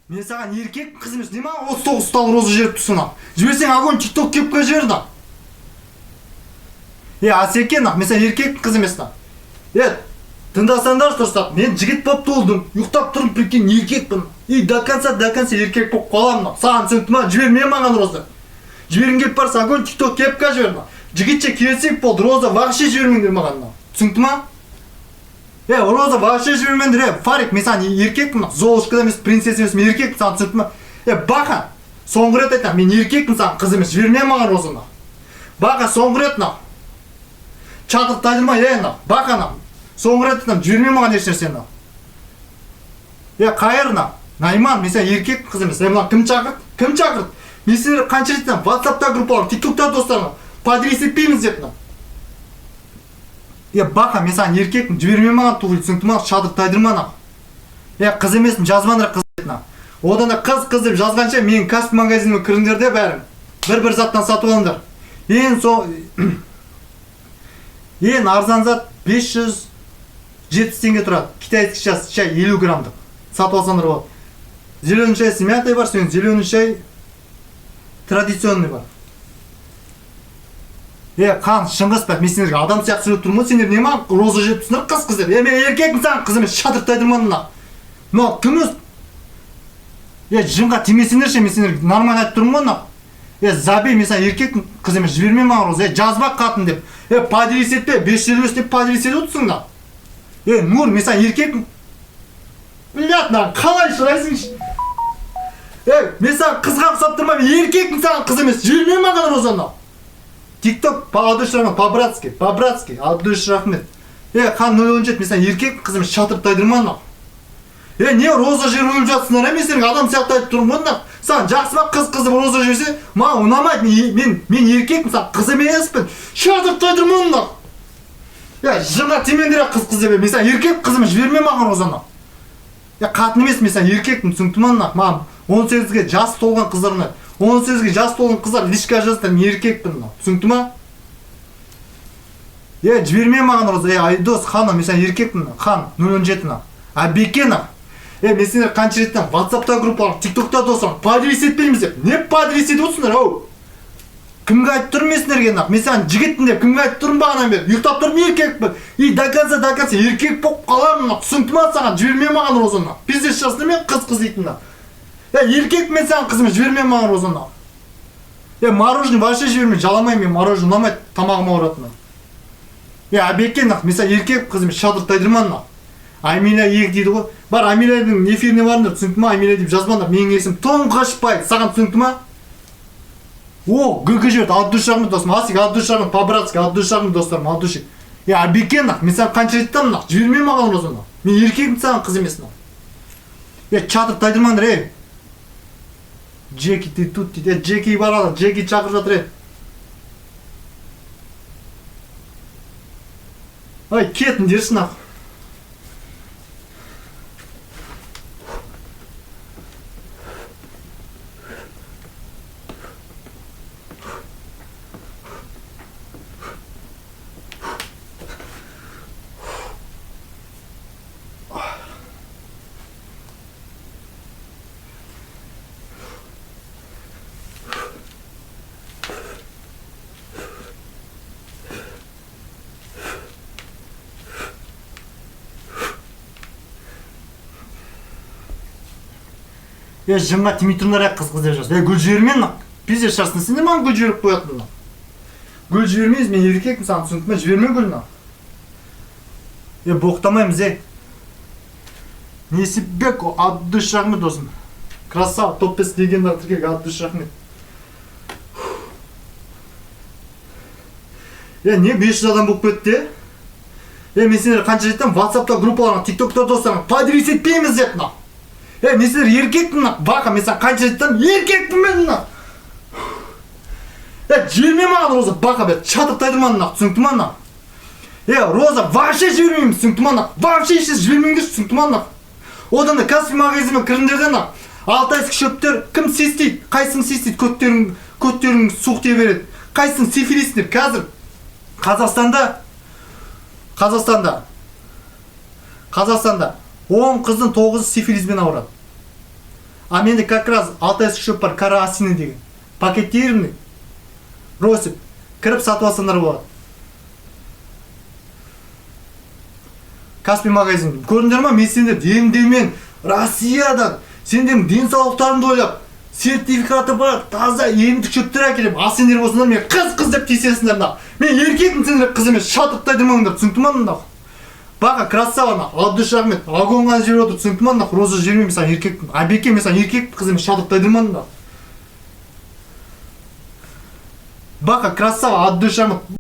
Мен саған еркек қыз емес, не маған 39 стал роза жіберіп тұрсың ақ. Жіберсең огонь тикток кепка жіберді ақ. Асекен ақ, мен саған еркек қыз емес ақ. Тыңдасаңдар тұрсақ, мен жігіт болып толдым, ұйықтап тұрып прикинь еркекпін. До конца еркек болып қаламын ақ. Саған түсінікті ма? Жіберме маған роза. Жіберің келіп барса огонь тикток кепка жіберді ақ. Жігітше келсек болды, роза вообще жібермеңдер маған ақ. Түсінікті ма? Роза вообще жібермеңдер. Фарик, мен саған еркекпін ақ. Золушка емес, принцесса емес, мен еркекпін, саған түсінікті ма? Бақа, соңғы рет айтам, мен еркекпін, саған қыз емес, жіберме маған розаны. Бақа, соңғы рет ақ. Чатық тайдырма, бақа ақ. Соңғы рет айтам, жіберме маған ешнәрсені. Қайыр ақ. Найман, мен саған еркекпін, қыз емес. Мына кім шақырды? Кім шақырды? Мен сендер қанша рет айтам, WhatsApp-та группалар, TikTok-та достарым, подрис етпейміз дедім. Бақа, мен саған еркекпін, жіберме маған туғыл, түсінікті ма? Шатық тайдырма ақ. Қыз емеспін, жазбаңдар қыз дедім. Одан да қыз деп жазғанша менің кәсіп магазиніме кіріңдер де бәрін. Бір заттан сатып алыңдар. Ең арзан зат 570 теңге тұрады. Китайский чай 50 граммдық. Сатып алсаңдар болады. Зеленый чай с мятой бар, зеленый чай традиционный бар. Қан, шыңғыс бәк, мен сендерге адам сияқты сөйлеп тұрмын, сендер не маған роза жеп түсінір қыз деп. Мен еркекпін, саған қыз емес, шатыртайдырмадым ақ. Мынау кім өз? Жынға тимесіңдерші, мен сендерге нормально айтып тұрмын ақ. Забей, мен саған еркекпін, қыз емес, жіберме маған роза. Жазбақ қатын деп. Поделись етпе, 550 деп поделись етіп отырсың да. Нұр, мен саған еркекпін. Блядь, қалай шырайсың? Мен саған қызға ұқсап тұрма, мен еркекпін, саған қыз емес, жіберме маған розаны. TikTok, по-братски, Абдуш Рахмет. Қан 017, мен саған еркек қыз емес, шатырып тайдырман ақ. Не роза жер өліп жатсыңдар, мен сенің адам сияқты айтып тұрмын ақ. Саған жақсы ма қыз деп роза жерсе, маған ұнамайды, мен еркекпін, саған қыз емеспін, шатырып тайдырман ақ. Жынға темендер қыз деп, мен саған еркек қыз емес, жіберме маған розаны. Қатын емес, мен саған еркекпін, түсініктіман ақ. Маған 18-ге жас толған қыздарына, 18-ге жас толған қыздар лишка жазды, мен еркекпін, түсінікті ма? Жіберме маған роза, Айдос, Хана, мен саған еркекпін, Хан, 017-на. Бекен ақ. Мен сендер қанша реттен WhatsApp-та группалар, TikTok-та достарым, поделись етпейміз деп. Не поделись етіп отырсыңдар, ау? Кімге айтып тұрмын мен сендерге ақ? Мен саған жігітпін деп, кімге айтып тұрмын бағанан бері? Ұйықтап тұрмын, еркекпін. До конца еркек болып қаламын ақ. Түсінікті ма саған? Жіберме маған розаны. Пиздец жасында мен қыз дейтін ақ. Еркек мен саған қызым, жіберме маған розаны. Мороженое вообще жіберме, жаламай мен мороженое ұнамайды, тамағыма ауыратыны. Бекен ақ, мен саған еркек қызым, шатырып тайдырман ақ. Амиля ек дейді ғой. Бар, Амиляның эфиріне барыңдар, түсінікті ма? Амиля деп жазбаңдар, менің есім Тоңғашбай, саған түсінікті ма? ГГ жіберді, Абдуш Рахмет досым, Асик, Абдуш Рахмет, по-братски, Абдуш Рахмет достарым, Абдушик. Бекен ақ, мен саған қанша реттен ақ, жіберме маған розаны. Мен еркекпін, саған қыз емесін ақ. Чатырып тайдырмаңдар, Джеки ты тут дейді, Джеки барады, Джеки шақырып жатыр, кетіңдерсін ақ. Жынға тимей тұрыңдар қыз деп жазды. Гүл жібермен ақ. Пиздец жасын, сен де маған гүл жіберіп қоятын ақ. Гүл жібермейіз, мен еркекпін, саған түсінікті ме? Жіберме гүлін ақ. Боқтамаймыз, Несіпбек, Абдуш Рахмет досым. Красава, топ-5 легендар тіркек, Абдуш Рахмет. Не 500 адам болып кетті, мен сендер қанша жеттім, WhatsApp-та группаларына, TikTok-та достарына, поделись етпейміз деп, мен сендер еркекпін ақ, бақа, мен саған қанша жеттім, еркекпін мен ақ. Жіберме маған роза, бақа бет, шатып тайдырмадың ақ, түсінікті ма ақ. Роза, вообще жібермеймін, түсінікті ма ақ, вообще ешес жібермеңдер, түсінікті ма ақ. Одан да кәсіп магазиніме кіріндерден ақ, алтайск шөптер, кім сестейді, қайсың сестейді, көттерің суық тие береді, қайсың сифилистер, қазір Қазақстанда 10 қыздың 9-ы сифилизбен ауырады. А менде как раз алтайский шөп бар, кара осина деген. Пакетированный. Росип. Кіріп сатып алсаңдар болады. Каспий магазин. Көрдіңдер ма? Мен сендер демдемен Россиядан сендердің денсаулықтарыңды ойлап, сертификаты бар, таза емдік шөптер әкеліп, ал сендер болсыңдар мен қыз деп тиісесіңдер мына. Мен еркекпін, сендер қыз емес, шатырттайдырмаңдар, түсінікті ма мында? Бақа, красава, Абдыш Ахмет, вагонға жіберіп отыр, түсінікті ма мында? Роза жібермей, мен саған еркекпін. Абеке, мен саған еркекпін, қыз емес, шатырттайдырмаңдар. Бақа, красава, Абдыш Ахмет.